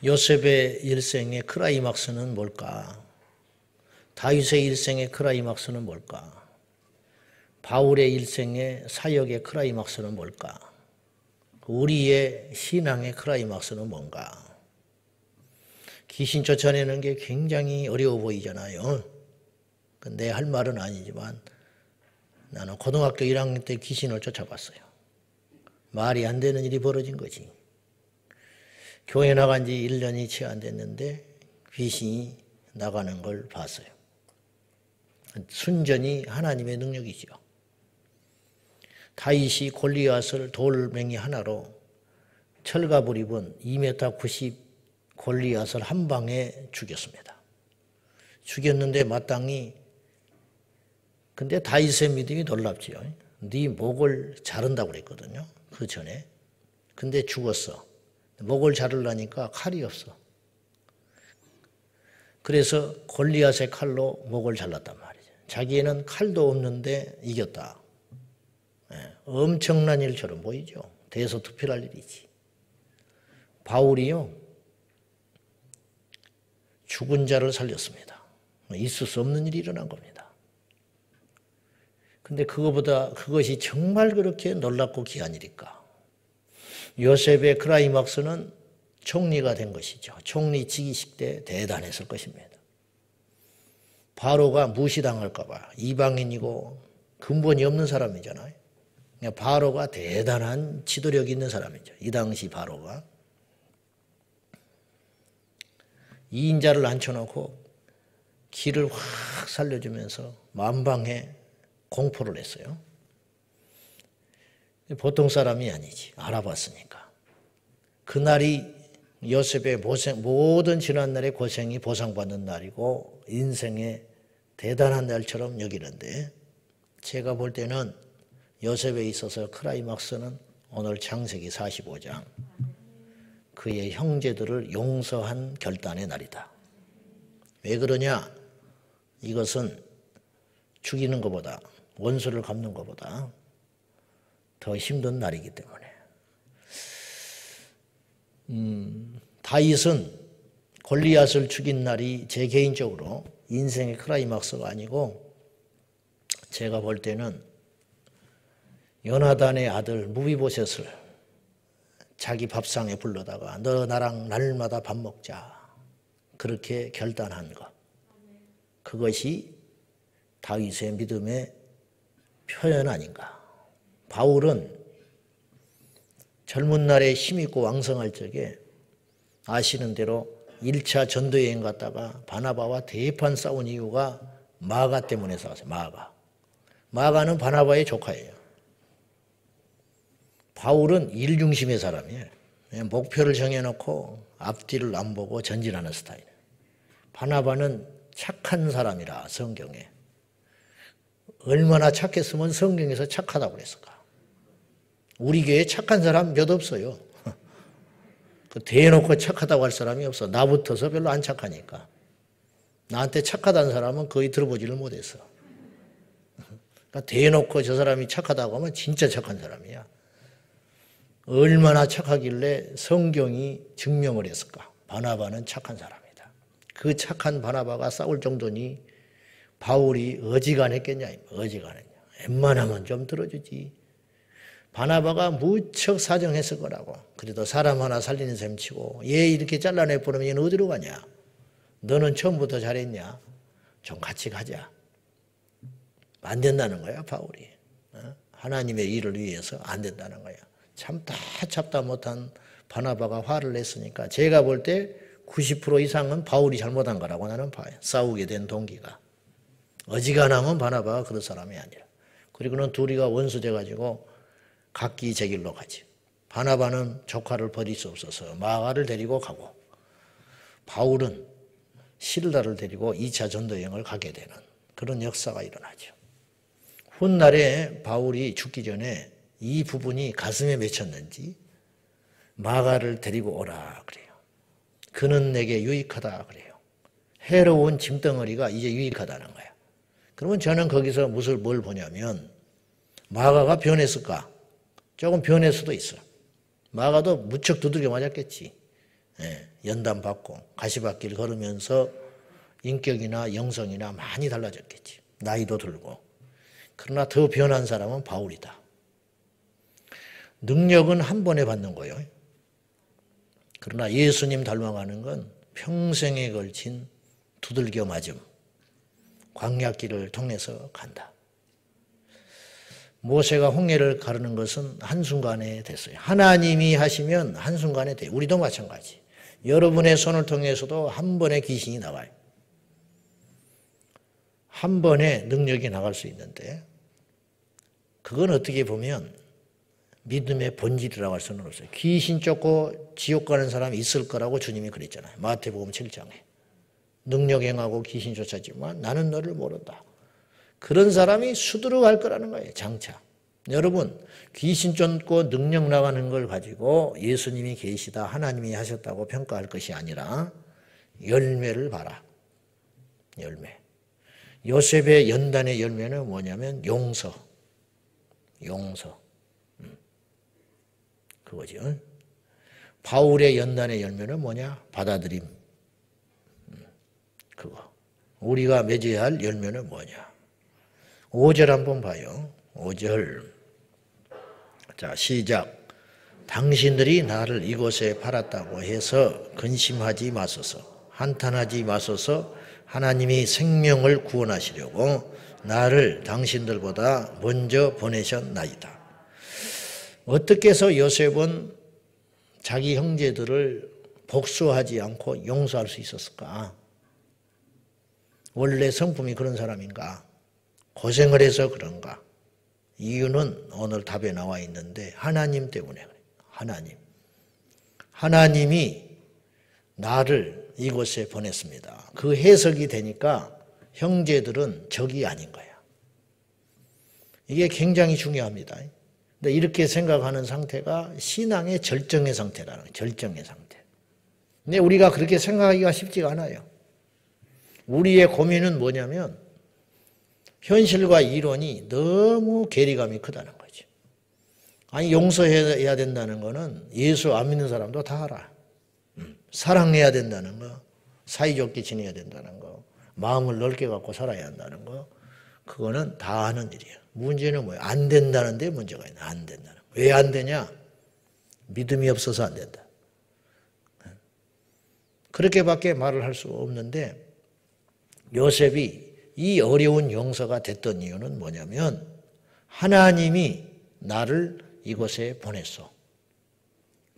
요셉의 일생의 크라이막스는 뭘까? 다윗의 일생의 크라이막스는 뭘까? 바울의 일생의 사역의 크라이막스는 뭘까? 우리의 신앙의 크라이막스는 뭔가? 귀신 쫓아내는 게 굉장히 어려워 보이잖아요. 내 할 말은 아니지만 나는 고등학교 1학년 때 귀신을 쫓아봤어요. 말이 안 되는 일이 벌어진 거지. 교회 나간 지 1년이 채 안 됐는데 귀신이 나가는 걸 봤어요. 순전히 하나님의 능력이죠. 다윗이 골리앗을 돌멩이 하나로 철갑을 입은 2m 90 골리앗을 한 방에 죽였습니다. 죽였는데 마땅히, 근데 다윗의 믿음이 놀랍지요. 네 목을 자른다고 그랬거든요. 그 전에. 근데 죽었어. 목을 자르려니까 칼이 없어. 그래서 골리앗의 칼로 목을 잘랐단 말이죠. 자기는 칼도 없는데 이겼다. 엄청난 일처럼 보이죠. 대서투필할 일이지. 바울이요, 죽은 자를 살렸습니다. 있을 수 없는 일이 일어난 겁니다. 근데 그것이 정말 그렇게 놀랍고 귀한 일일까? 요셉의 크라이막스는 총리가 된 것이죠. 총리 즉위식 때 대단했을 것입니다. 바로가 무시당할까 봐, 이방인이고 근본이 없는 사람이잖아요. 바로가 대단한 지도력이 있는 사람이죠. 이 당시 바로가. 2인자를 앉혀놓고 기를 확 살려주면서 만방에 공포를 했어요. 보통 사람이 아니지. 알아봤으니까. 그날이 요셉의 모든 지난날의 고생이 보상받는 날이고 인생의 대단한 날처럼 여기는데, 제가 볼 때는 요셉에 있어서 크라이막스는 오늘 창세기 45장 그의 형제들을 용서한 결단의 날이다. 왜 그러냐? 이것은 죽이는 것보다, 원수를 갚는 것보다 더 힘든 날이기 때문에. 다윗은 골리앗을 죽인 날이 제 개인적으로 인생의 크라이막스가 아니고, 제가 볼 때는 요나단의 아들 무비보셋을 자기 밥상에 불러다가 너 나랑 날마다 밥 먹자, 그렇게 결단한 것, 그것이 다윗의 믿음의 표현 아닌가. 바울은 젊은 날에 힘있고 왕성할 적에 아시는 대로 1차 전도여행 갔다가 바나바와 대판 싸운 이유가 마가 때문에 싸웠어요. 마가는 바나바의 조카예요. 바울은 일 중심의 사람이에요. 목표를 정해놓고 앞뒤를 안 보고 전진하는 스타일. 바나바는 착한 사람이라 성경에. 얼마나 착했으면 성경에서 착하다고 그랬을까. 우리 교회에 착한 사람 몇 없어요. 대놓고 착하다고 할 사람이 없어. 나부터서 별로 안 착하니까. 나한테 착하다는 사람은 거의 들어보지를 못했어. 그러니까 대놓고 저 사람이 착하다고 하면 진짜 착한 사람이야. 얼마나 착하길래 성경이 증명을 했을까? 바나바는 착한 사람이다. 그 착한 바나바가 싸울 정도니 바울이 어지간했겠냐? 어지간했냐? 웬만하면 좀 들어주지. 바나바가 무척 사정했을 거라고. 그래도 사람 하나 살리는 셈 치고 얘 이렇게 잘라내버리면 얘는 어디로 가냐? 너는 처음부터 잘했냐? 좀 같이 가자. 안 된다는 거야, 바울이. 하나님의 일을 위해서 안 된다는 거야. 참다 못한 바나바가 화를 냈으니까 제가 볼 때 90% 이상은 바울이 잘못한 거라고 나는 봐요. 싸우게 된 동기가. 어지간하면 바나바가 그런 사람이 아니라. 그리고는 둘이가 원수돼가지고 각기 제 길로 가지. 바나바는 조카를 버릴 수 없어서 마가를 데리고 가고, 바울은 실라를 데리고 2차 전도여행을 가게 되는 그런 역사가 일어나죠. 훗날에 바울이 죽기 전에 이 부분이 가슴에 맺혔는지 마가를 데리고 오라 그래요. 그는 내게 유익하다 그래요. 해로운 짐덩어리가 이제 유익하다는 거야. 그러면 저는 거기서 뭘 보냐면, 마가가 변했을까? 조금 변할 수도 있어. 마가도 무척 두들겨 맞았겠지. 연단받고 가시밭길 걸으면서 인격이나 영성이나 많이 달라졌겠지. 나이도 들고. 그러나 더 변한 사람은 바울이다. 능력은 한 번에 받는 거예요. 그러나 예수님 닮아가는 건 평생에 걸친 두들겨 맞음, 광야길을 통해서 간다. 모세가 홍해를 가르는 것은 한순간에 됐어요. 하나님이 하시면 한순간에 돼요. 우리도 마찬가지. 여러분의 손을 통해서도 한 번에 귀신이 나와요. 한 번에 능력이 나갈 수 있는데 그건 어떻게 보면 믿음의 본질이라고 할 수는 없어요. 귀신 쫓고 지옥 가는 사람이 있을 거라고 주님이 그랬잖아요. 마태복음 7장에. 능력 행하고 귀신 쫓았지만 나는 너를 모른다. 그런 사람이 수두룩 갈 거라는 거예요. 장차. 여러분 귀신 쫓고 능력 나가는 걸 가지고 예수님이 계시다 하나님이 하셨다고 평가할 것이 아니라 열매를 봐라. 열매. 요셉의 연단의 열매는 뭐냐면 용서. 그거죠. 바울의 연단의 열매는 뭐냐? 받아들임. 그거. 우리가 맺어야 할 열매는 뭐냐? 5절 한번 봐요. 5절. 자, 시작. 당신들이 나를 이곳에 팔았다고 해서 근심하지 마소서. 한탄하지 마소서. 하나님이 생명을 구원하시려고 나를 당신들보다 먼저 보내셨나이다. 어떻게 해서 요셉은 자기 형제들을 복수하지 않고 용서할 수 있었을까? 원래 성품이 그런 사람인가? 고생을 해서 그런가? 이유는 오늘 답에 나와 있는데 하나님 때문에 그래요. 하나님. 하나님이 나를 이곳에 보냈습니다. 그 해석이 되니까 형제들은 적이 아닌 거야. 이게 굉장히 중요합니다. 근데 이렇게 생각하는 상태가 신앙의 절정의 상태라는 거예요. 절정의 상태. 근데 우리가 그렇게 생각하기가 쉽지가 않아요. 우리의 고민은 뭐냐면 현실과 이론이 너무 괴리감이 크다는 거죠. 아니 용서해야 된다는 거는 예수 안 믿는 사람도 다 알아. 사랑해야 된다는 거, 사이좋게 지내야 된다는 거, 마음을 넓게 갖고 살아야 한다는 거, 그거는 다 하는 일이에요. 문제는 뭐예요? 안 된다는 데 문제가 있네. 안 된다는 거. 왜 안 되냐? 믿음이 없어서 안 된다. 그렇게밖에 말을 할 수가 없는데 요셉이 이 어려운 용서가 됐던 이유는 뭐냐면 하나님이 나를 이곳에 보냈어.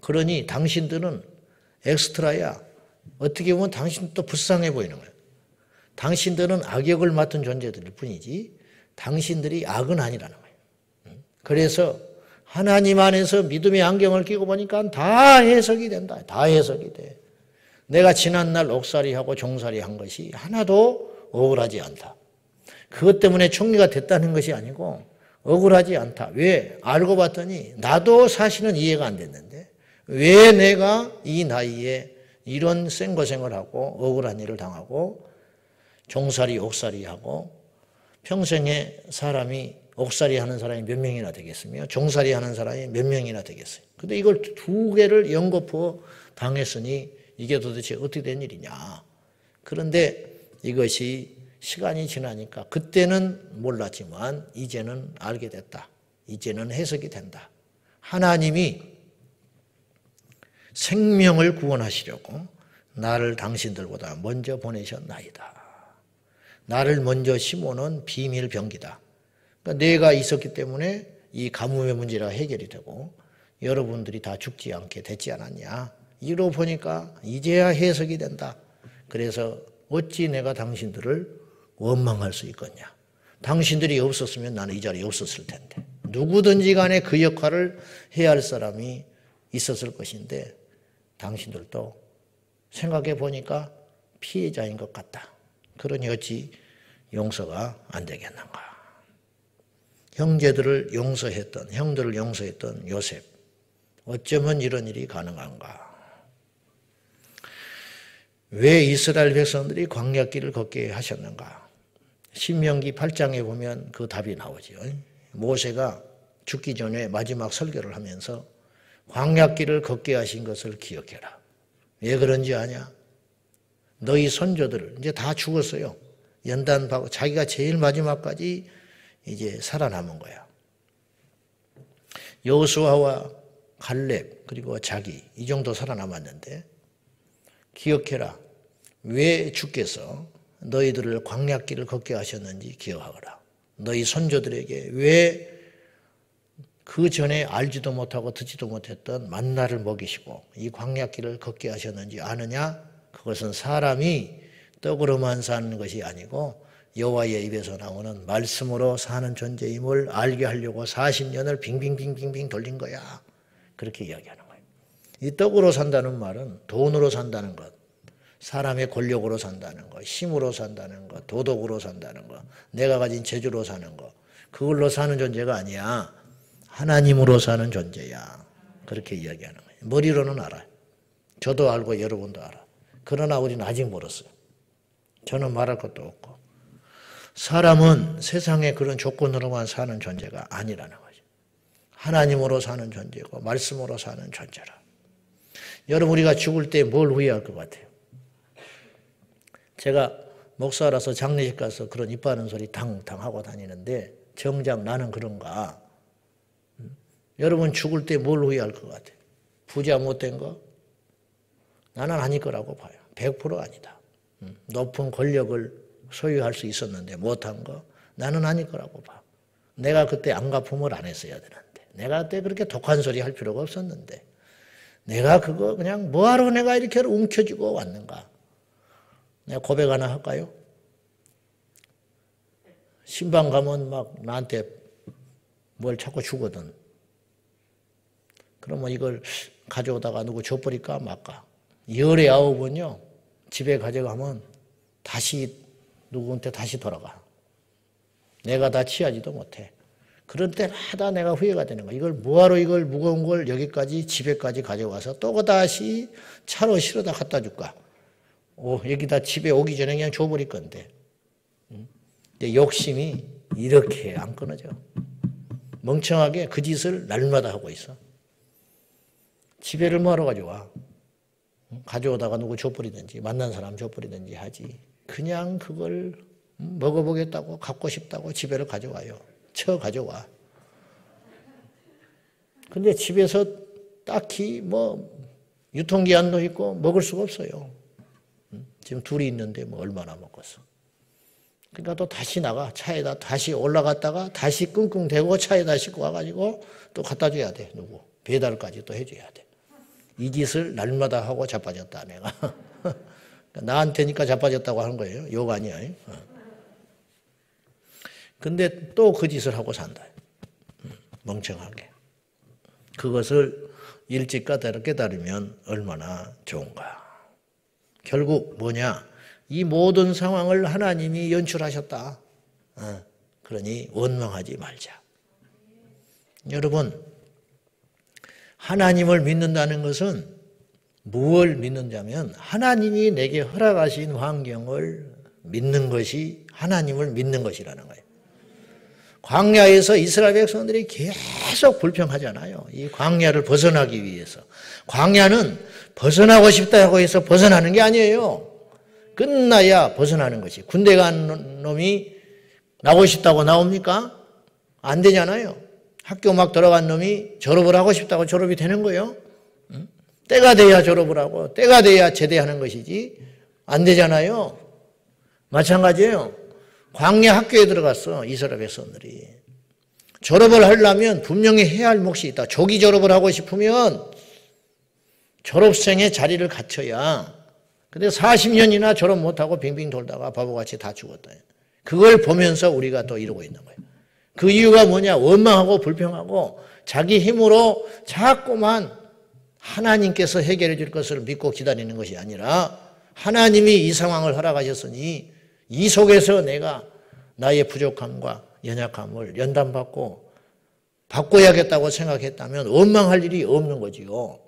그러니 당신들은 엑스트라야. 어떻게 보면 당신도 불쌍해 보이는 거야. 당신들은 악역을 맡은 존재들일 뿐이지 당신들이 악은 아니라는 거예요. 그래서 하나님 안에서 믿음의 안경을 끼고 보니까 다 해석이 된다. 다 해석이 돼. 내가 지난날 옥살이하고 종살이 한 것이 하나도 억울하지 않다. 그것 때문에 총리가 됐다는 것이 아니고 억울하지 않다. 왜? 알고 봤더니 나도 사실은 이해가 안 됐는데 왜 내가 이 나이에 이런 생고생을 하고 억울한 일을 당하고 종살이 옥살이하고 평생에 사람이 옥살이 하는 사람이 몇 명이나 되겠으며 종살이 하는 사람이 몇 명이나 되겠어요. 근데 이걸 두 개를 연거푸어 당했으니 이게 도대체 어떻게 된 일이냐. 그런데 이것이 시간이 지나니까 그때는 몰랐지만 이제는 알게 됐다. 이제는 해석이 된다. 하나님이 생명을 구원하시려고 나를 당신들보다 먼저 보내셨나이다. 나를 먼저 심어놓은 비밀 병기다. 그러니까 내가 있었기 때문에 이 가뭄의 문제가 해결이 되고 여러분들이 다 죽지 않게 됐지 않았냐. 이로 보니까 이제야 해석이 된다. 그래서 어찌 내가 당신들을 원망할 수 있겠냐. 당신들이 없었으면 나는 이 자리에 없었을 텐데. 누구든지 간에 그 역할을 해야 할 사람이 있었을 것인데 당신들도 생각해 보니까 피해자인 것 같다. 그러니 어찌 용서가 안 되겠는가. 형제들을 용서했던, 형들을 용서했던 요셉. 어쩌면 이런 일이 가능한가. 왜 이스라엘 백성들이 광야길을 걷게 하셨는가. 신명기 8장에 보면 그 답이 나오죠. 모세가 죽기 전에 마지막 설교를 하면서 광야길을 걷게 하신 것을 기억해라. 왜 그런지 아냐? 너희 선조들 이제 다 죽었어요. 연단받고 자기가 제일 마지막까지 이제 살아남은 거야. 여호수아와 갈렙 그리고 자기 이 정도 살아남았는데 기억해라. 왜 주께서 너희들을 광야길을 걷게 하셨는지 기억하거라. 너희 선조들에게 왜 그 전에 알지도 못하고 듣지도 못했던 만나를 먹이시고 이 광야길을 걷게 하셨는지 아느냐? 그것은 사람이 떡으로만 사는 것이 아니고 여호와의 입에서 나오는 말씀으로 사는 존재임을 알게 하려고 40년을 빙빙빙빙빙 돌린 거야. 그렇게 이야기하는 거예요. 이 떡으로 산다는 말은 돈으로 산다는 것, 사람의 권력으로 산다는 것, 힘으로 산다는 것, 도덕으로 산다는 것, 내가 가진 재주로 사는 것, 그걸로 사는 존재가 아니야. 하나님으로 사는 존재야. 그렇게 이야기하는 거예요. 머리로는 알아요. 저도 알고 여러분도 알아. 그러나 우리는 아직 멀었어요. 저는 말할 것도 없고. 사람은 세상에 그런 조건으로만 사는 존재가 아니라는 거죠. 하나님으로 사는 존재고 말씀으로 사는 존재라. 여러분 우리가 죽을 때 뭘 후회할 것 같아요? 제가 목사라서 장례식 가서 그런 이뻐하는 소리 탕탕 하고 다니는데 정작 나는 그런가? 여러분 죽을 때 뭘 후회할 것 같아요? 부자 못된 거? 나는 아닐 거라고 봐요. 100% 아니다. 높은 권력을 소유할 수 있었는데 못한 거? 나는 아닐 거라고 봐. 내가 그때 안갚음을 안 했어야 되는데. 내가 그때 그렇게 독한 소리 할 필요가 없었는데. 내가 그거 그냥 뭐하러 내가 이렇게 움켜쥐고 왔는가? 내가 고백 하나 할까요? 신방 가면 막 나한테 뭘 자꾸 주거든. 그러면 이걸 가져오다가 누구 줘버릴까 말까? 열의 9번요. 집에 가져가면 다시 누구한테 다시 돌아가. 내가 다 취하지도 못해. 그런 때마다 내가 후회가 되는 거야. 이걸 뭐하러 이걸 무거운 걸 여기까지 집에까지 가져와서 또 다시 차로 실어다 갖다 줄까? 여기다 집에 오기 전에 그냥 줘버릴 건데. 근데 욕심이 이렇게 안 끊어져. 멍청하게 그 짓을 날마다 하고 있어. 집에를 뭐하러 가져와? 가져오다가 누구 줘버리든지 만난 사람 줘버리든지 하지. 그냥 그걸 먹어보겠다고 갖고 싶다고 집에를 가져와요. 가져와. 근데 집에서 딱히 뭐 유통기한도 있고 먹을 수가 없어요. 지금 둘이 있는데 뭐 얼마나 먹었어. 그러니까 또 다시 나가. 차에다 다시 올라갔다가 다시 끙끙대고 차에다 싣고 와가지고 또 갖다 줘야 돼. 누구. 배달까지 또 해줘야 돼. 이 짓을 날마다 하고 자빠졌다 내가. 나한테니까 자빠졌다고 하는 거예요. 욕 아니야. 근데 또 그 짓을 하고 산다. 멍청하게. 그것을 일찍 깨달으면 얼마나 좋은가. 결국 뭐냐. 이 모든 상황을 하나님이 연출하셨다. 그러니 원망하지 말자. 여러분 하나님을 믿는다는 것은 무엇을 믿는다면 하나님이 내게 허락하신 환경을 믿는 것이 하나님을 믿는 것이라는 거예요. 광야에서 이스라엘 백성들이 계속 불평하잖아요. 이 광야를 벗어나기 위해서. 광야는 벗어나고 싶다고 해서 벗어나는 게 아니에요. 끝나야 벗어나는 것이. 군대 간 놈이 나오고 싶다고 나옵니까? 안 되잖아요. 학교 막 들어간 놈이 졸업을 하고 싶다고 졸업이 되는 거예요. 때가 돼야 졸업을 하고 때가 돼야 제대하는 것이지 안 되잖아요. 마찬가지예요. 광야 학교에 들어갔어. 이스라엘 백성들이. 졸업을 하려면 분명히 해야 할 몫이 있다. 조기 졸업을 하고 싶으면 졸업생의 자리를 갖춰야. 근데 40년이나 졸업 못하고 빙빙 돌다가 바보같이 다 죽었다. 그걸 보면서 우리가 또 이러고 있는 거예요. 그 이유가 뭐냐? 원망하고 불평하고 자기 힘으로 자꾸만 하나님께서 해결해 줄 것을 믿고 기다리는 것이 아니라 하나님이 이 상황을 허락하셨으니 이 속에서 내가 나의 부족함과 연약함을 연단받고 바꿔야겠다고 생각했다면 원망할 일이 없는 거지요.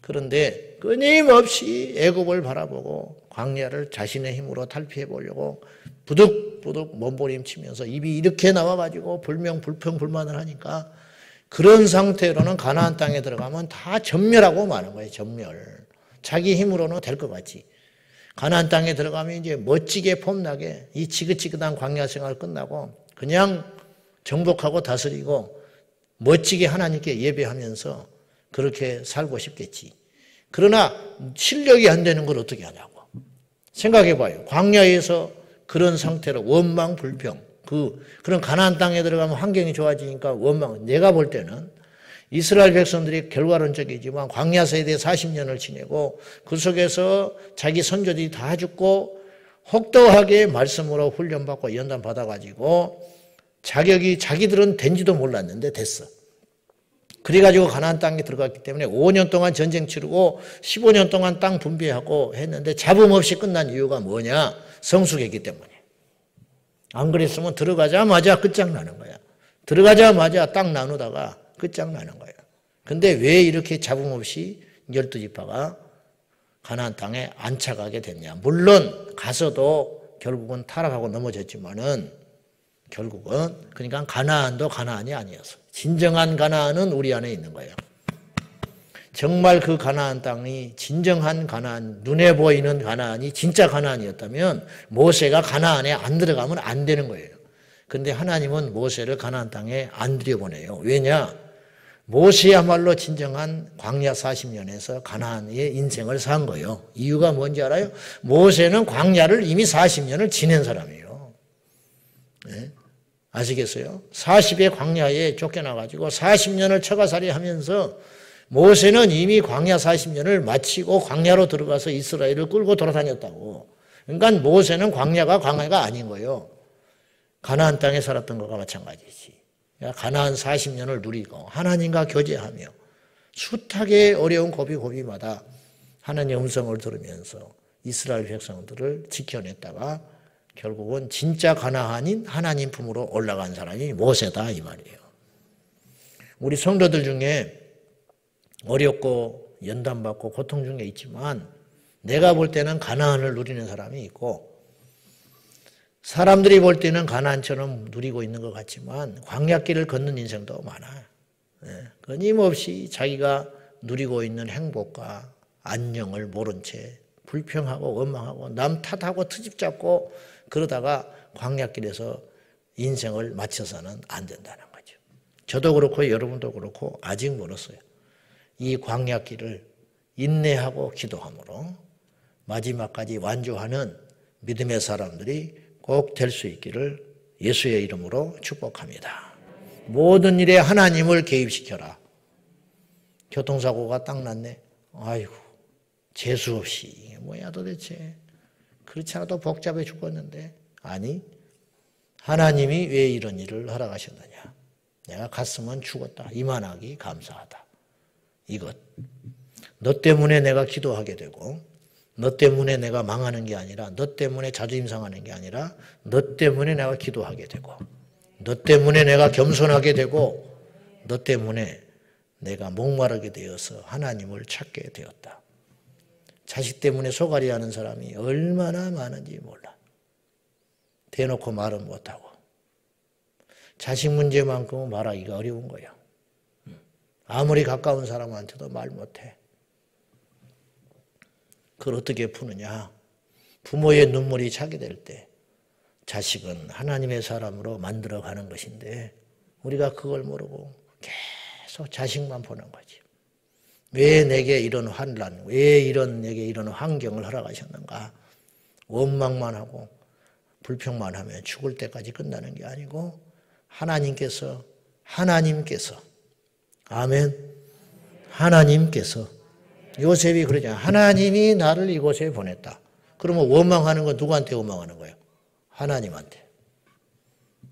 그런데 끊임없이 애굽을 바라보고 광야를 자신의 힘으로 탈피해 보려고 부득부득 몸부림치면서 입이 이렇게 나와가지고 불평불만을 하니까 그런 상태로는 가나안 땅에 들어가면 다 전멸하고 마는 거예요. 전멸. 자기 힘으로는 될 것 같지. 가나안 땅에 들어가면 이제 멋지게 폼나게 이 지긋지긋한 광야 생활 끝나고 그냥 정복하고 다스리고 멋지게 하나님께 예배하면서 그렇게 살고 싶겠지. 그러나 실력이 안 되는 걸 어떻게 하냐고. 생각해 봐요. 광야에서 그런 상태로 원망 불평, 그런 가나안 땅에 들어가면 환경이 좋아지니까 원망. 내가 볼 때는 이스라엘 백성들이 결과론적이지만 광야 세대 40년을 지내고 그 속에서 자기 선조들이 다 죽고 혹독하게 말씀으로 훈련받고 연단 받아가지고 자격이 자기들은 된지도 몰랐는데 됐어. 그래가지고 가나안 땅에 들어갔기 때문에 5년 동안 전쟁 치르고 15년 동안 땅 분배하고 했는데 잡음 없이 끝난 이유가 뭐냐? 성숙했기 때문에. 안 그랬으면 들어가자마자 끝장나는 거야. 들어가자마자 땅 나누다가 끝장나는 거예요. 근데 왜 이렇게 잡음 없이 12지파가 가나안 땅에 안착하게 됐냐. 물론 가서도 결국은 타락하고 넘어졌지만은 결국은 그러니까 가나안도 가나안이 아니었어. 진정한 가나안은 우리 안에 있는 거예요. 정말 그 가나안 땅이 진정한 가나안, 눈에 보이는 가나안이 진짜 가나안이었다면 모세가 가나안에 안 들어가면 안 되는 거예요. 근데 하나님은 모세를 가나안 땅에 안 들여보내요. 왜냐? 모세야말로 진정한 광야 40년에서 가나안의 인생을 산 거예요. 이유가 뭔지 알아요? 모세는 광야를 이미 40년을 지낸 사람이에요. 네? 아시겠어요? 40의 광야에 쫓겨나가지고 40년을 처가살이 하면서 모세는 이미 광야 40년을 마치고 광야로 들어가서 이스라엘을 끌고 돌아다녔다고. 그러니까 모세는 광야가 아닌 거예요. 가나안 땅에 살았던 것과 마찬가지지. 가나안 40년을 누리고 하나님과 교제하며 숱하게 어려운 고비고비마다 하나님의 음성을 들으면서 이스라엘 백성들을 지켜냈다가 결국은 진짜 가나안인 하나님 품으로 올라간 사람이 모세다 이 말이에요. 우리 성도들 중에 어렵고 연단받고 고통 중에 있지만 내가 볼 때는 가나안을 누리는 사람이 있고 사람들이 볼 때는 가나안처럼 누리고 있는 것 같지만 광야길을 걷는 인생도 많아요. 끊임없이 자기가 누리고 있는 행복과 안녕을 모른 채 불평하고 원망하고 남 탓하고 트집 잡고 그러다가 광야길에서 인생을 마쳐서는 안 된다는 거죠. 저도 그렇고 여러분도 그렇고 아직 멀었어요. 이 광야길을 인내하고 기도함으로 마지막까지 완주하는 믿음의 사람들이 꼭 될 수 있기를 예수의 이름으로 축복합니다. 모든 일에 하나님을 개입시켜라. 교통사고가 딱 났네. 아이고 재수 없이 이게 뭐야 도대체. 그렇지 않아도 복잡해 죽었는데 아니 하나님이 왜 이런 일을 허락하셨느냐. 내가 갔으면 죽었다. 이만하기 감사하다. 이것 너 때문에 내가 기도하게 되고 너 때문에 내가 망하는 게 아니라 너 때문에 자존심 상하는 게 아니라 너 때문에 내가 기도하게 되고 너 때문에 내가 겸손하게 되고 너 때문에 내가 목마르게 되어서 하나님을 찾게 되었다. 자식 때문에 소갈이 하는 사람이 얼마나 많은지 몰라. 대놓고 말은 못하고 자식 문제만큼은 말하기가 어려운 거예요. 아무리 가까운 사람한테도 말 못해. 그걸 어떻게 푸느냐. 부모의 눈물이 차게 될 때 자식은 하나님의 사람으로 만들어가는 것인데 우리가 그걸 모르고 계속 자식만 보는 거지. 왜 내게 이런 환란, 왜 내게 이런 환경을 허락하셨는가. 원망만 하고 불평만 하면 죽을 때까지 끝나는 게 아니고 하나님께서 아멘. 하나님께서 요셉이 그러잖아요. 하나님이 나를 이곳에 보냈다. 그러면 원망하는 건 누구한테 원망하는 거예요? 하나님한테.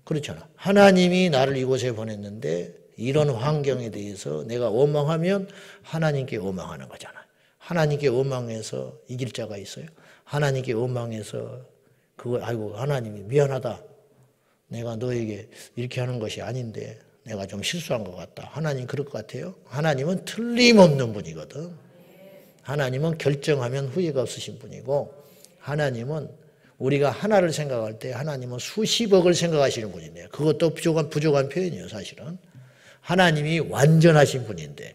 그렇잖아. 하나님이 나를 이곳에 보냈는데 이런 환경에 대해서 내가 원망하면 하나님께 원망하는 거잖아. 하나님께 원망해서 이길 자가 있어요? 하나님께 원망해서 아이고 하나님이 미안하다. 내가 너에게 이렇게 하는 것이 아닌데 내가 좀 실수한 것 같다. 하나님 그럴 것 같아요? 하나님은 틀림없는 분이거든. 하나님은 결정하면 후회가 없으신 분이고 하나님은 우리가 하나를 생각할 때 하나님은 수십억을 생각하시는 분인데요. 그것도 부족한 표현이에요. 사실은. 하나님이 완전하신 분인데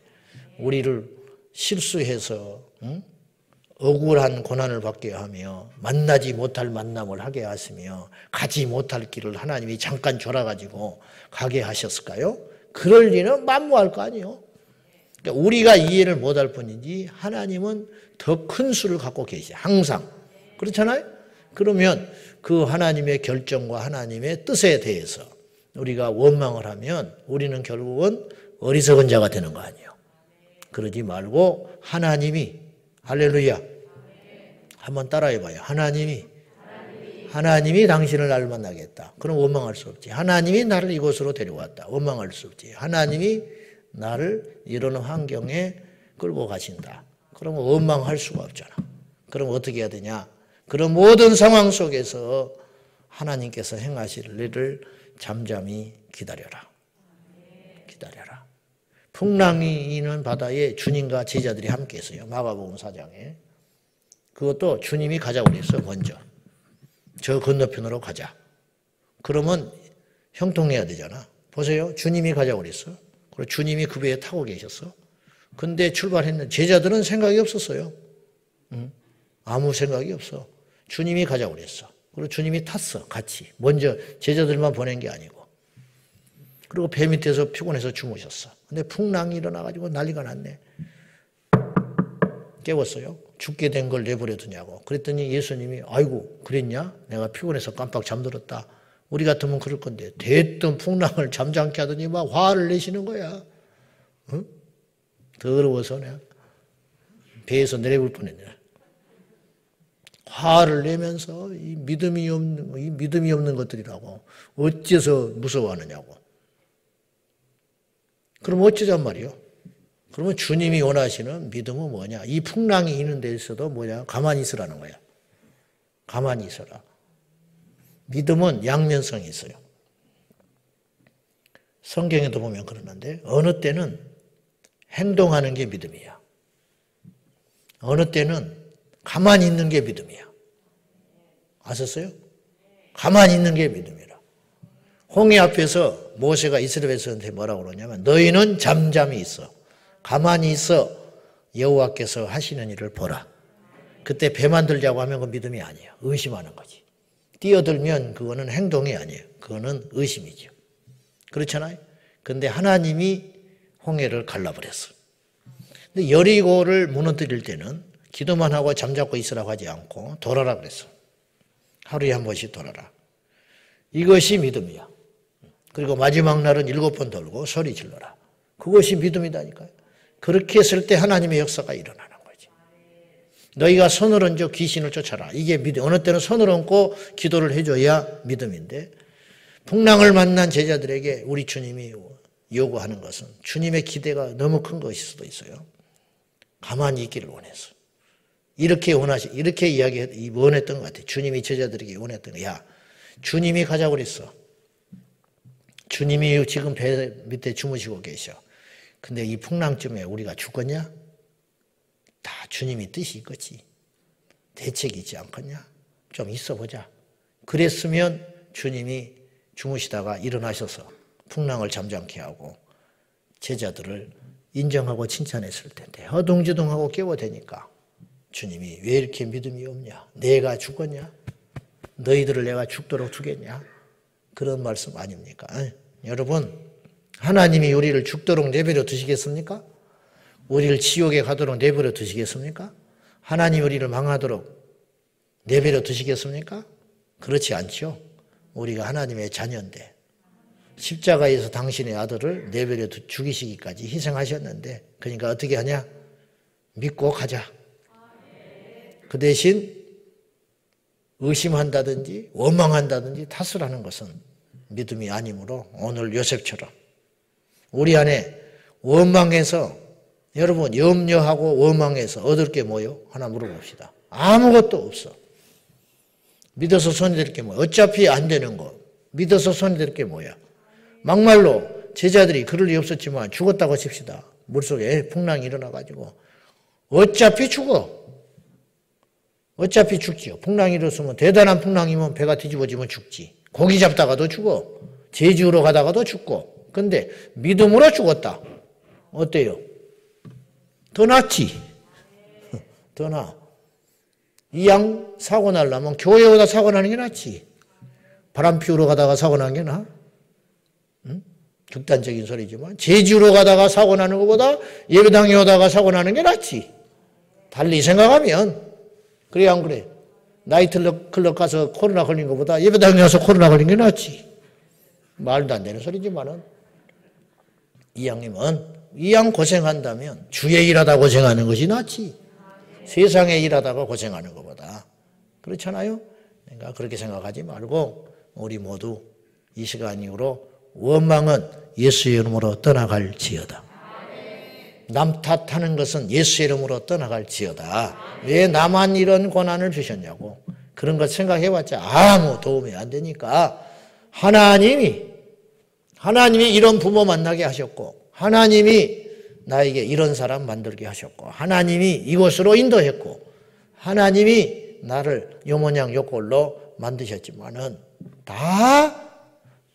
우리를 실수해서 억울한 고난을 받게 하며 만나지 못할 만남을 하게 하시며 가지 못할 길을 하나님이 잠깐 졸아가지고 가게 하셨을까요? 그럴 리는 만무할 거 아니에요. 그러니까 우리가 이해를 못할 뿐이지 하나님은 더 큰 수를 갖고 계시죠. 항상. 그렇잖아요? 그러면 그 하나님의 결정과 하나님의 뜻에 대해서 우리가 원망을 하면 우리는 결국은 어리석은 자가 되는 거 아니에요. 그러지 말고 하나님이 할렐루야 한번 따라해봐요. 하나님이 당신을 나를 만나겠다. 그럼 원망할 수 없지. 하나님이 나를 이곳으로 데려왔다. 원망할 수 없지. 하나님이 나를 이런 환경에 끌고 가신다. 그러면 원망할 수가 없잖아. 그럼 어떻게 해야 되냐? 그런 모든 상황 속에서 하나님께서 행하실 일을 잠잠히 기다려라. 기다려라. 풍랑이 있는 바다에 주님과 제자들이 함께 있어요. 마가복음 4장에. 그것도 주님이 가자고 그랬어요. 먼저. 저 건너편으로 가자. 그러면 형통해야 되잖아. 보세요. 주님이 가자고 그랬어. 그리고 주님이 그 배에 타고 계셨어. 근데 출발했는데 제자들은 생각이 없었어요. 아무 생각이 없어. 주님이 가자고 그랬어. 그리고 주님이 탔어. 같이. 먼저 제자들만 보낸 게 아니고. 그리고 배 밑에서 피곤해서 주무셨어. 근데 풍랑이 일어나가지고 난리가 났네. 깨웠어요. 죽게 된 걸 내버려 두냐고. 그랬더니 예수님이 아이고 그랬냐? 내가 피곤해서 깜빡 잠들었다. 우리 같으면 그럴 건데 대뜸 풍랑을 잠잠케 하더니 막 화를 내시는 거야. 응? 더러워서 내가 배에서 내려볼 뻔했네. 화를 내면서 이 믿음이 없는 것들이라고. 어째서 무서워하느냐고. 그럼 어쩌잔 말이요? 그러면 주님이 원하시는 믿음은 뭐냐? 이 풍랑이 있는 데 있어도 뭐냐? 가만히 있으라는 거야. 가만히 있어라. 믿음은 양면성이 있어요. 성경에도 보면 그러는데 어느 때는 행동하는 게 믿음이야. 어느 때는 가만히 있는 게 믿음이야. 아셨어요? 가만히 있는 게 믿음이라. 홍해 앞에서 모세가 이스라엘 백성한테 뭐라고 그러냐면 너희는 잠잠히 있어. 가만히 있어. 여호와께서 하시는 일을 보라. 그때 배 만들자고 하면 그 믿음이 아니에요. 의심하는 거지. 뛰어들면 그거는 행동이 아니에요. 그거는 의심이죠. 그렇잖아요. 근데 하나님이 홍해를 갈라버렸어. 근데 여리고를 무너뜨릴 때는 기도만 하고 잠잡고 있으라고 하지 않고 돌아라 그랬어. 하루에 한 번씩 돌아라. 이것이 믿음이야. 그리고 마지막 날은 7번 돌고 소리 질러라. 그것이 믿음이다니까요. 그렇게 했을 때 하나님의 역사가 일어나는 거지. 너희가 손을 얹어 귀신을 쫓아라. 이게 믿음. 어느 때는 손을 얹고 기도를 해줘야 믿음인데 풍랑을 만난 제자들에게 우리 주님이 요구하는 것은 주님의 기대가 너무 큰 것일 수도 있어요. 가만히 있기를 원했어. 이렇게 원했던 것 같아. 주님이 제자들에게 원했던 거야. 야, 주님이 가자고 그랬어. 주님이 지금 배 밑에 주무시고 계셔. 근데 이 풍랑쯤에 우리가 죽겠냐? 다 주님이 뜻이 있겠지. 대책이 있지 않겠냐? 좀 있어보자. 그랬으면 주님이 주무시다가 일어나셔서 풍랑을 잠잠케 하고 제자들을 인정하고 칭찬했을 텐데 허둥지둥하고 깨워대니까 주님이 왜 이렇게 믿음이 없냐? 내가 죽었냐? 너희들을 내가 죽도록 두겠냐? 그런 말씀 아닙니까? 여러분, 하나님이 우리를 죽도록 내버려 두시겠습니까? 우리를 지옥에 가도록 내버려 두시겠습니까? 하나님 우리를 망하도록 내버려 두시겠습니까? 그렇지 않죠. 우리가 하나님의 자녀인데 십자가에서 당신의 아들을 내버려 죽이시기까지 희생하셨는데 그러니까 어떻게 하냐? 믿고 가자. 그 대신 의심한다든지 원망한다든지 탓을 하는 것은 믿음이 아니므로 오늘 요셉처럼 우리 안에 원망해서 여러분 염려하고 원망해서 얻을 게 뭐요? 하나 물어봅시다. 아무것도 없어. 믿어서 손해될 게 뭐야? 어차피 안 되는 거. 믿어서 손해될 게 뭐야? 막말로 제자들이 그럴 리 없었지만 죽었다고 칩시다. 물속에 풍랑이 일어나가지고 어차피 죽어. 어차피 죽지요. 풍랑이 일었으면 대단한 풍랑이면 배가 뒤집어지면 죽지. 고기 잡다가도 죽어. 제주로 가다가도 죽고. 근데 믿음으로 죽었다. 어때요? 더 낫지. 더 나아. 이 양 사고 나려면 교회 오다 사고 나는 게 낫지. 바람 피우러 가다가 사고 나는 게 나아? 응? 극단적인 소리지만 제주로 가다가 사고 나는 것보다 예배당에 오다가 사고 나는 게 낫지. 달리 생각하면 그래 안 그래? 나이트클럽 가서 코로나 걸린 것보다 예배당에 가서 코로나 걸린 게 낫지. 말도 안 되는 소리지만은 이 양님은 이 양 고생한다면 주에 일하다 고생하는 것이 낫지. 세상에 일하다가 고생하는 것보다. 그렇잖아요? 그러니까 그렇게 생각하지 말고 우리 모두 이 시간 이후로 원망은 예수의 이름으로 떠나갈지어다. 남 탓하는 것은 예수의 이름으로 떠나갈지어다. 왜 나만 이런 고난을 주셨냐고. 그런 것 생각해봤자 아무 도움이 안 되니까 하나님이 이런 부모 만나게 하셨고 하나님이 나에게 이런 사람 만들게 하셨고 하나님이 이곳으로 인도했고 하나님이 나를 요 모양 요 꼴로 만드셨지만은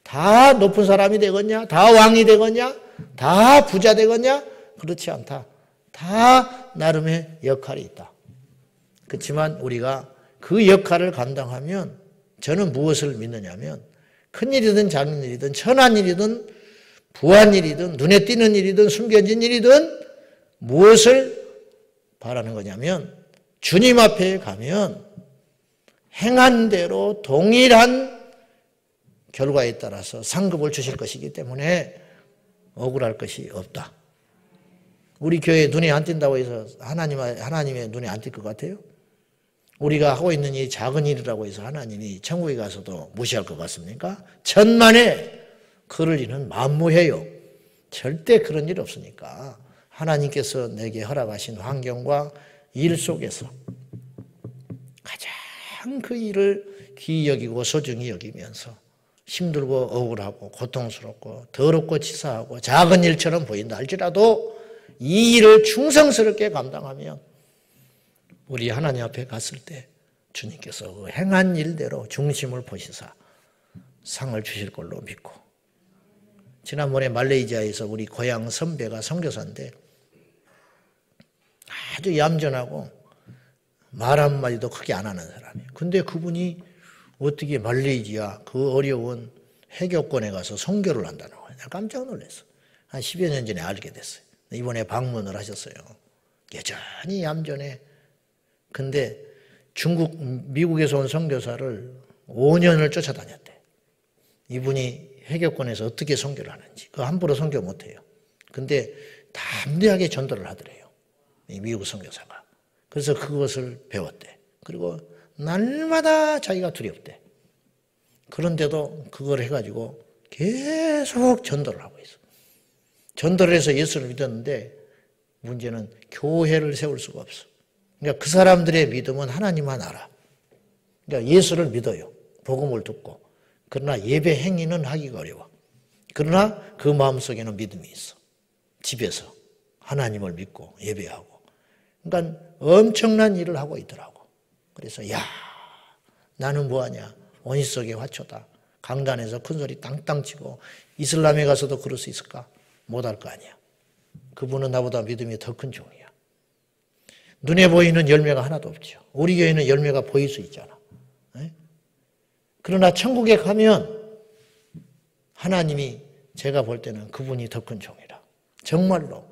다 높은 사람이 되겠냐? 다 왕이 되겠냐? 다 부자 되겠냐? 그렇지 않다. 다 나름의 역할이 있다. 그렇지만 우리가 그 역할을 감당하면 저는 무엇을 믿느냐면 큰일이든 작은 일이든 천한 일이든 부한 일이든 눈에 띄는 일이든 숨겨진 일이든 무엇을 바라는 거냐면 주님 앞에 가면 행한 대로 동일한 결과에 따라서 상급을 주실 것이기 때문에 억울할 것이 없다. 우리 교회 눈에 안 띈다고 해서 하나님의 눈에 안 띌 것 같아요? 우리가 하고 있는 이 작은 일이라고 해서 하나님이 천국에 가서도 무시할 것 같습니까? 천만에 그럴 일은 만무해요. 절대 그런 일 없으니까 하나님께서 내게 허락하신 환경과 일 속에서 가장 그 일을 귀히 여기고 소중히 여기면서 힘들고 억울하고 고통스럽고 더럽고 치사하고 작은 일처럼 보인다 할지라도 이 일을 충성스럽게 감당하면 우리 하나님 앞에 갔을 때 주님께서 그 행한 일대로 중심을 보시사 상을 주실 걸로 믿고 지난번에 말레이시아에서 우리 고향 선배가 선교사인데 아주 얌전하고 말 한마디도 크게 안 하는 사람이에요. 근데 그분이 어떻게 말레이시아 그 어려운 해교권에 가서 선교를 한다는 거예요. 내가 깜짝 놀랐어. 한 10여 년 전에 알게 됐어요. 이번에 방문을 하셨어요. 여전히 얌전해. 근데 미국에서 온 선교사를 5년을 쫓아다녔대. 이분이 해교권에서 어떻게 선교를 하는지. 그거 함부로 선교 못해요. 근데 담대하게 전도를 하더래요. 이 미국 선교사가. 그래서 그것을 배웠대. 그리고 날마다 자기가 두렵대. 그런데도 그걸 해가지고 계속 전도를 하고 있어. 전도를 해서 예수를 믿었는데 문제는 교회를 세울 수가 없어. 그러니까 그 사람들의 믿음은 하나님만 알아. 그러니까 예수를 믿어요. 복음을 듣고. 그러나 예배 행위는 하기가 어려워. 그러나 그 마음속에는 믿음이 있어. 집에서 하나님을 믿고 예배하고. 그러니까 엄청난 일을 하고 있더라고. 그래서 야, 나는 뭐하냐. 원시 속의 화초다. 강단에서 큰소리 땅땅 치고 이슬람에 가서도 그럴 수 있을까? 못할 거 아니야. 그분은 나보다 믿음이 더 큰 종이야. 눈에 보이는 열매가 하나도 없죠. 우리 교회는 열매가 보일 수 있잖아. 네? 그러나 천국에 가면 하나님이 제가 볼 때는 그분이 더 큰 종이라. 정말로.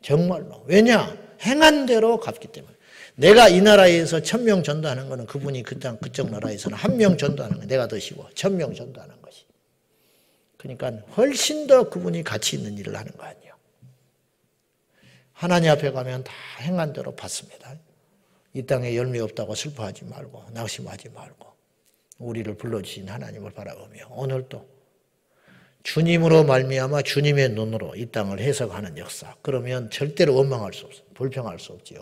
정말로. 왜냐? 행한 대로 갚기 때문에. 내가 이 나라에서 1000명 전도하는 것은 그분이 그쪽 나라에서는 1명 전도하는 거 내가 더 쉬워. 1000명 전도하는 것이. 그러니까 훨씬 더 그분이 가치 있는 일을 하는 거 아니에요. 하나님 앞에 가면 다 행한 대로 받습니다. 이 땅에 열매 없다고 슬퍼하지 말고 낙심하지 말고 우리를 불러주신 하나님을 바라보며 오늘도 주님으로 말미암아 주님의 눈으로 이 땅을 해석하는 역사. 그러면 절대로 원망할 수 없어. 불평할 수 없지요.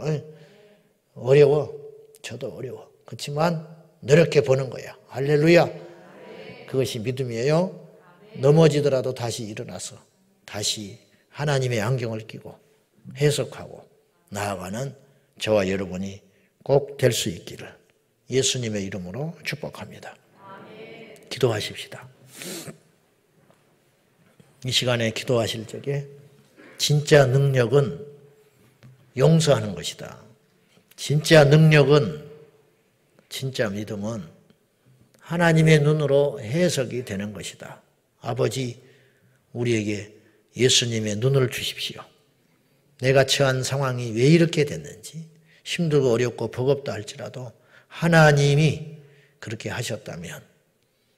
어려워. 저도 어려워. 그렇지만 노력해 보는 거야. 할렐루야. 그것이 믿음이에요. 넘어지더라도 다시 일어나서 다시 하나님의 안경을 끼고 해석하고 나아가는 저와 여러분이 꼭 될 수 있기를 예수님의 이름으로 축복합니다. 기도하십시다. 이 시간에 기도하실 적에 진짜 능력은 용서하는 것이다. 진짜 능력은 진짜 믿음은 하나님의 눈으로 해석이 되는 것이다. 아버지, 우리에게 예수님의 눈을 주십시오. 내가 처한 상황이 왜 이렇게 됐는지, 힘들고 어렵고 버겁다 할지라도 하나님이 그렇게 하셨다면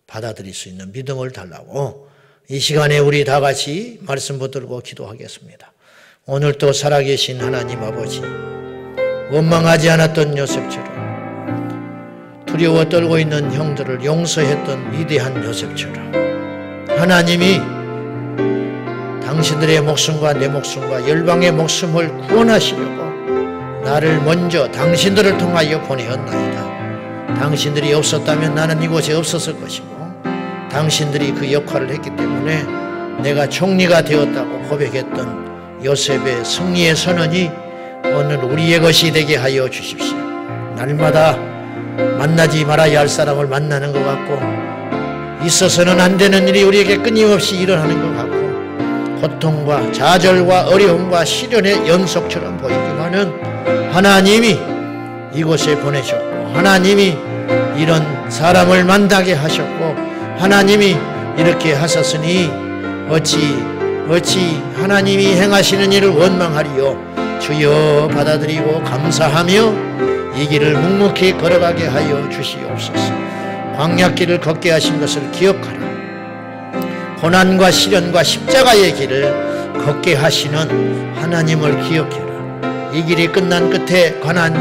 받아들일 수 있는 믿음을 달라고 이 시간에 우리 다 같이 말씀 붙들고 기도하겠습니다. 오늘도 살아계신 하나님 아버지, 원망하지 않았던 요셉처럼, 두려워 떨고 있는 형들을 용서했던 위대한 요셉처럼 하나님이 당신들의 목숨과 내 목숨과 열방의 목숨을 구원하시려고 나를 먼저 당신들을 통하여 보내었나이다. 당신들이 없었다면 나는 이곳에 없었을 것이고, 당신들이 그 역할을 했기 때문에 내가 총리가 되었다고 고백했던 요셉의 승리의 선언이 오늘 우리의 것이 되게 하여 주십시오. 날마다 만나지 말아야 할 사람을 만나는 것 같고, 있어서는 안 되는 일이 우리에게 끊임없이 일어나는 것 같고, 고통과 좌절과 어려움과 시련의 연속처럼 보이지만은 하나님이 이곳에 보내셨고, 하나님이 이런 사람을 만나게 하셨고, 하나님이 이렇게 하셨으니 어찌 하나님이 행하시는 일을 원망하리요. 주여 받아들이고 감사하며 이 길을 묵묵히 걸어가게 하여 주시옵소서. 광야길을 걷게 하신 것을 기억하라. 고난과 시련과 십자가의 길을 걷게 하시는 하나님을 기억해라. 이 길이 끝난 끝에 관한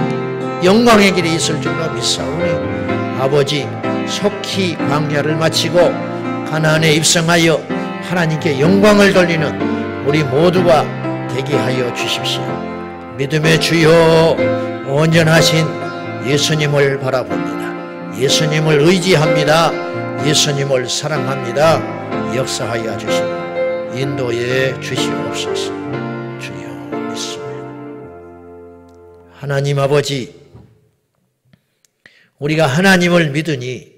영광의 길이 있을 줄로 믿사오니 아버지, 속히 광야를 마치고 가나안에 입성하여 하나님께 영광을 돌리는 우리 모두가 되게 하여 주십시오. 믿음의 주여, 온전하신 예수님을 바라봅니다. 예수님을 의지합니다. 예수님을 사랑합니다. 역사하여 주시고 인도해 주시옵소서. 주여 믿습니다. 하나님 아버지, 우리가 하나님을 믿으니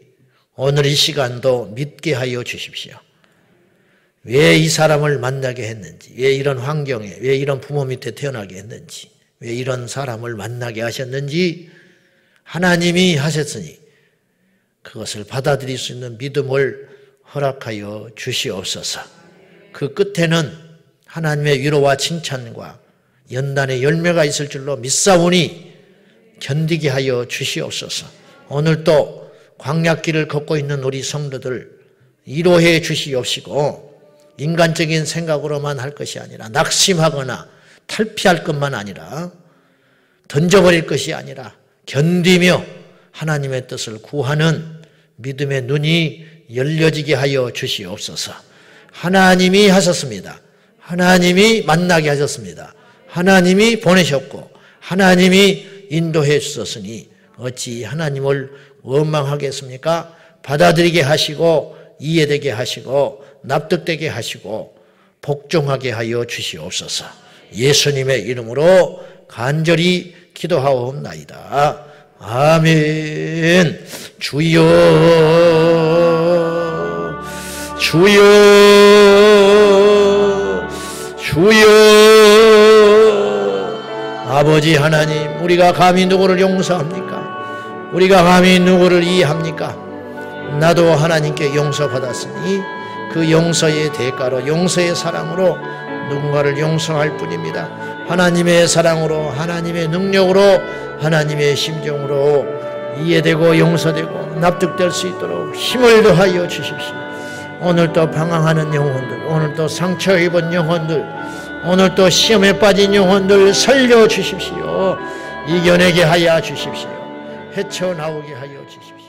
오늘 이 시간도 믿게 하여 주십시오. 왜 이 사람을 만나게 했는지, 왜 이런 환경에, 왜 이런 부모 밑에 태어나게 했는지, 왜 이런 사람을 만나게 하셨는지 하나님이 하셨으니 그것을 받아들일 수 있는 믿음을 허락하여 주시옵소서. 그 끝에는 하나님의 위로와 칭찬과 연단의 열매가 있을 줄로 믿사오니 견디게 하여 주시옵소서. 오늘도 광야길을 걷고 있는 우리 성도들 위로해 주시옵시고, 인간적인 생각으로만 할 것이 아니라 낙심하거나 탈피할 것만 아니라 던져버릴 것이 아니라 견디며 하나님의 뜻을 구하는 믿음의 눈이 열려지게 하여 주시옵소서. 하나님이 하셨습니다. 하나님이 만나게 하셨습니다. 하나님이 보내셨고 하나님이 인도해 주셨으니 어찌 하나님을 원망하겠습니까? 받아들이게 하시고 이해되게 하시고 납득되게 하시고 복종하게 하여 주시옵소서. 예수님의 이름으로 간절히 기도하옵나이다. 아멘. 주여, 주여, 주여. 아버지 하나님, 우리가 감히 누구를 용서합니까? 우리가 감히 누구를 이해합니까? 나도 하나님께 용서받았으니 그 용서의 대가로, 용서의 사랑으로 누군가를 용서할 뿐입니다. 하나님의 사랑으로, 하나님의 능력으로, 하나님의 심정으로 이해되고 용서되고 납득될 수 있도록 힘을 더하여 주십시오. 오늘도 방황하는 영혼들, 오늘도 상처 입은 영혼들, 오늘도 시험에 빠진 영혼들 살려주십시오. 이겨내게 하여 주십시오. 헤쳐나오게 하여 주십시오.